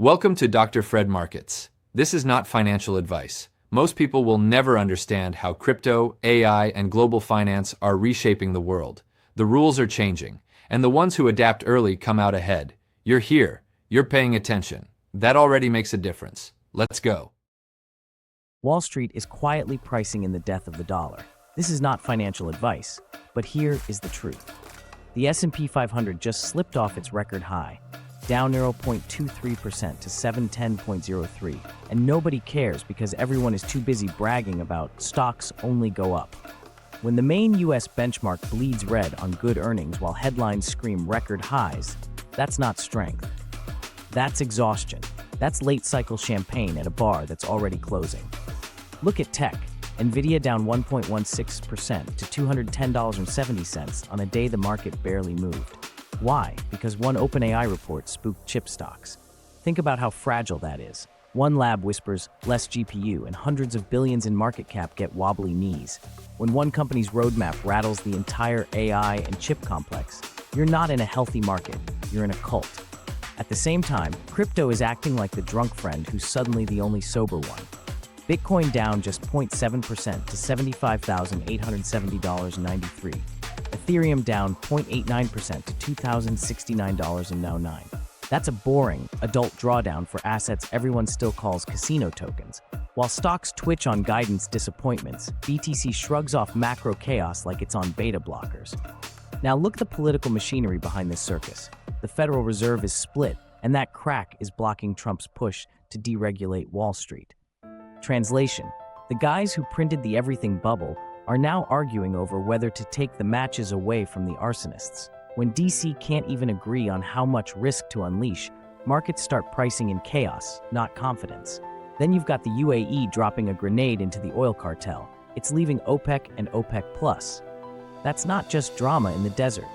Welcome to Dr. Fred Markets. This is not financial advice. Most people will never understand how crypto, AI, and global finance are reshaping the world. The rules are changing, and the ones who adapt early come out ahead. You're here. You're paying attention. That already makes a difference. Let's go. Wall Street is quietly pricing in the death of the dollar. This is not financial advice, but here is the truth. The S&P 500 just slipped off its record high, down 0.23% to 710.03, and nobody cares because everyone is too busy bragging about stocks only go up. When the main US benchmark bleeds red on good earnings while headlines scream record highs, that's not strength. That's exhaustion. That's late cycle champagne at a bar that's already closing. Look at tech. Nvidia down 1.16% to $210.70 on a day the market barely moved. Why? Because one OpenAI report spooked chip stocks. Think about how fragile that is. One lab whispers, less GPU, and hundreds of billions in market cap get wobbly knees. When one company's roadmap rattles the entire AI and chip complex, you're not in a healthy market, you're in a cult. At the same time, crypto is acting like the drunk friend who's suddenly the only sober one. Bitcoin down just 0.7% to $75,870.93. Ethereum down 0.89% to $2,069.09. That's a boring, adult drawdown for assets everyone still calls casino tokens. While stocks twitch on guidance disappointments, BTC shrugs off macro chaos like it's on beta blockers. Now look at the political machinery behind this circus. The Federal Reserve is split, and that crack is blocking Trump's push to deregulate Wall Street. Translation: the guys who printed the everything bubble are now arguing over whether to take the matches away from the arsonists. When DC can't even agree on how much risk to unleash, markets start pricing in chaos, not confidence. Then you've got the UAE dropping a grenade into the oil cartel. It's leaving OPEC and OPEC Plus. That's not just drama in the desert.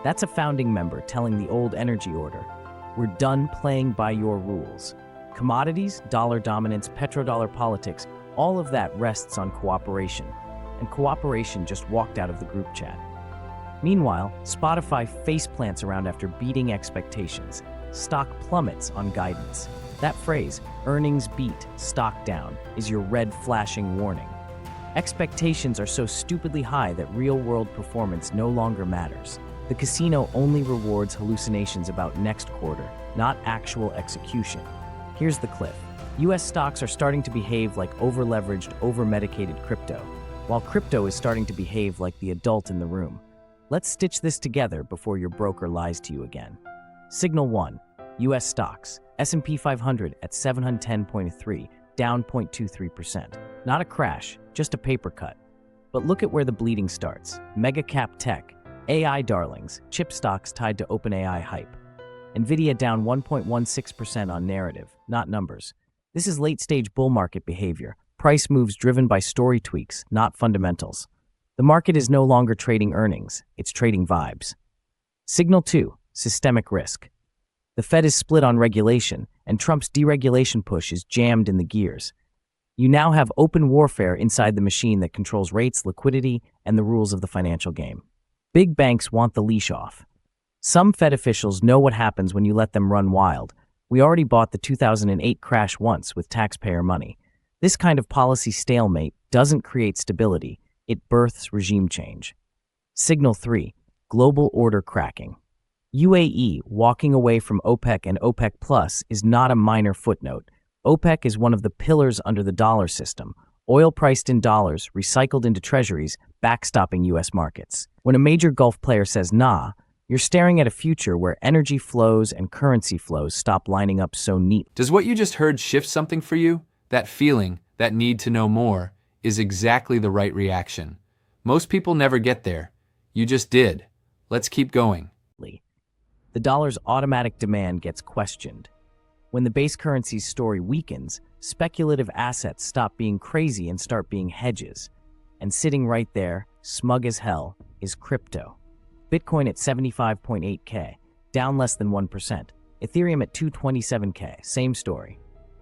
That's a founding member telling the old energy order, we're done playing by your rules. Commodities, dollar dominance, petrodollar politics, all of that rests on cooperation. And cooperation just walked out of the group chat. Meanwhile, Spotify faceplants around after beating expectations. Stock plummets on guidance. That phrase, earnings beat, stock down, is your red flashing warning. Expectations are so stupidly high that real-world performance no longer matters. The casino only rewards hallucinations about next quarter, not actual execution. Here's the cliff. US stocks are starting to behave like over-leveraged, over-medicated crypto, while crypto is starting to behave like the adult in the room. Let's stitch this together before your broker lies to you again. Signal 1. US stocks. S&P 500 at 710.3, down 0.23%. Not a crash, just a paper cut. But look at where the bleeding starts. Mega cap tech, AI darlings, chip stocks tied to OpenAI hype. Nvidia down 1.16% on narrative, not numbers. This is late-stage bull market behavior. Price moves driven by story tweaks, not fundamentals. The market is no longer trading earnings, it's trading vibes. Signal 2. Systemic risk. The Fed is split on regulation, and Trump's deregulation push is jammed in the gears. You now have open warfare inside the machine that controls rates, liquidity, and the rules of the financial game. Big banks want the leash off. Some Fed officials know what happens when you let them run wild. We already bought the 2008 crash once with taxpayer money. This kind of policy stalemate doesn't create stability, it births regime change. Signal 3. Global order cracking. UAE walking away from OPEC and OPEC Plus is not a minor footnote. OPEC is one of the pillars under the dollar system, oil priced in dollars, recycled into treasuries, backstopping US markets. When a major Gulf player says nah, you're staring at a future where energy flows and currency flows stop lining up so neat. Does what you just heard shift something for you? That feeling, that need to know more, is exactly the right reaction. Most people never get there. You just did. Let's keep going. The dollar's automatic demand gets questioned. When the base currency's story weakens, speculative assets stop being crazy and start being hedges. And sitting right there, smug as hell, is crypto. Bitcoin at 75.8K, down less than 1%. Ethereum at 227K, same story.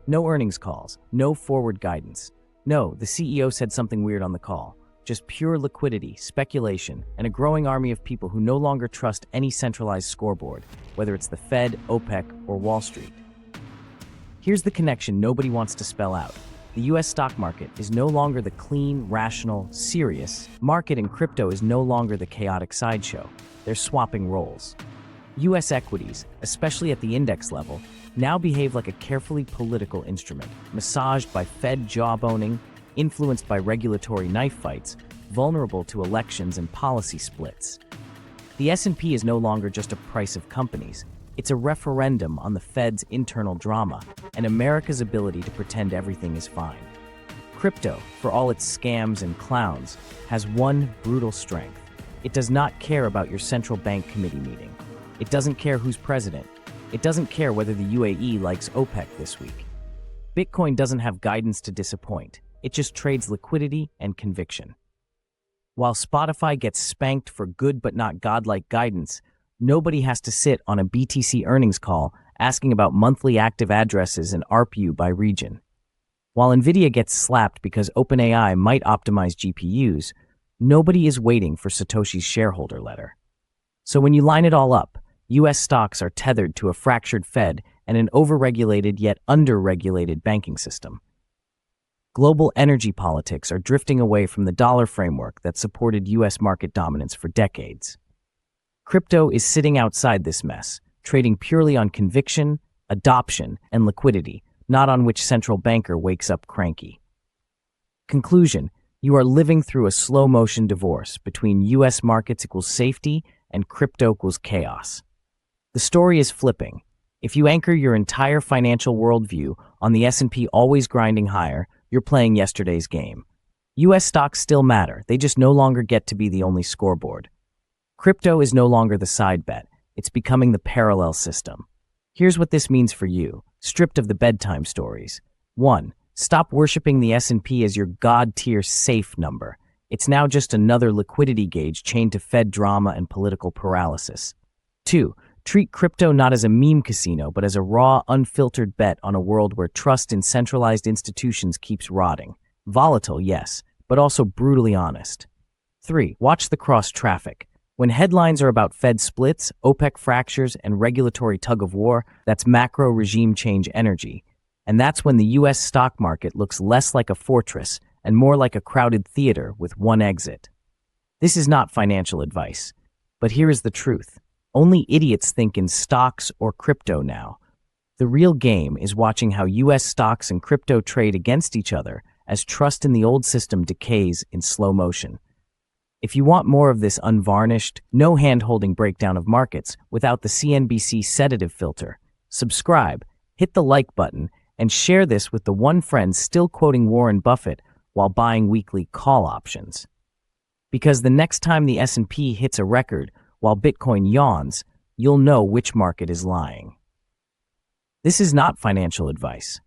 No earnings calls, no forward guidance. No, the CEO said something weird on the call. Just pure liquidity, speculation, and a growing army of people who no longer trust any centralized scoreboard, whether it's the Fed, OPEC, or Wall Street. Here's the connection nobody wants to spell out. The US stock market is no longer the clean, rational, serious market, and crypto is no longer the chaotic sideshow. They're swapping roles. US equities, especially at the index level, now behave like a carefully political instrument, massaged by Fed jawboning, influenced by regulatory knife fights, vulnerable to elections and policy splits. The S&P is no longer just a price of companies. It's a referendum on the Fed's internal drama and America's ability to pretend everything is fine. Crypto, for all its scams and clowns, has one brutal strength. It does not care about your central bank committee meeting. It doesn't care who's president. It doesn't care whether the UAE likes OPEC this week. Bitcoin doesn't have guidance to disappoint. It just trades liquidity and conviction. While Spotify gets spanked for good but not godlike guidance, nobody has to sit on a BTC earnings call asking about monthly active addresses and ARPU by region. While Nvidia gets slapped because OpenAI might optimize GPUs, nobody is waiting for Satoshi's shareholder letter. So when you line it all up, US stocks are tethered to a fractured Fed and an overregulated yet underregulated banking system. Global energy politics are drifting away from the dollar framework that supported US market dominance for decades. Crypto is sitting outside this mess, trading purely on conviction, adoption, and liquidity, not on which central banker wakes up cranky. Conclusion: you are living through a slow-motion divorce between US markets equals safety and crypto equals chaos. The story is flipping. If you anchor your entire financial worldview on the S&P always grinding higher, you're playing yesterday's game. US stocks still matter, they just no longer get to be the only scoreboard. Crypto is no longer the side bet, it's becoming the parallel system. Here's what this means for you, stripped of the bedtime stories. 1. Stop worshiping the S&P as your god-tier safe number. It's now just another liquidity gauge chained to Fed drama and political paralysis. 2. Treat crypto not as a meme casino, but as a raw, unfiltered bet on a world where trust in centralized institutions keeps rotting. Volatile, yes, but also brutally honest. 3. Watch the cross-traffic. When headlines are about Fed splits, OPEC fractures, and regulatory tug-of-war, that's macro regime change energy. And that's when the US stock market looks less like a fortress and more like a crowded theater with one exit. This is not financial advice, but here is the truth. Only idiots think in stocks or crypto now. The real game is watching how US stocks and crypto trade against each other as trust in the old system decays in slow motion. If you want more of this unvarnished, no hand-holding breakdown of markets without the CNBC sedative filter, subscribe, hit the like button, and share this with the one friend still quoting Warren Buffett while buying weekly call options. Because the next time the S&P hits a record while Bitcoin yawns, you'll know which market is lying. This is not financial advice.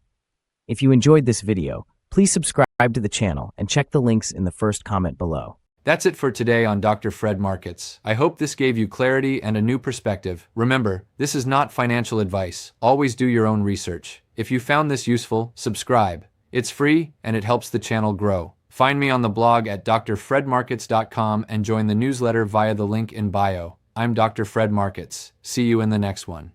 If you enjoyed this video, please subscribe to the channel and check the links in the first comment below. That's it for today on Dr. Fred Markets. I hope this gave you clarity and a new perspective. Remember, this is not financial advice. Always do your own research. If you found this useful, subscribe. It's free and it helps the channel grow. Find me on the blog at drfredmarkets.com and join the newsletter via the link in bio. I'm Dr. Fred Markets. See you in the next one.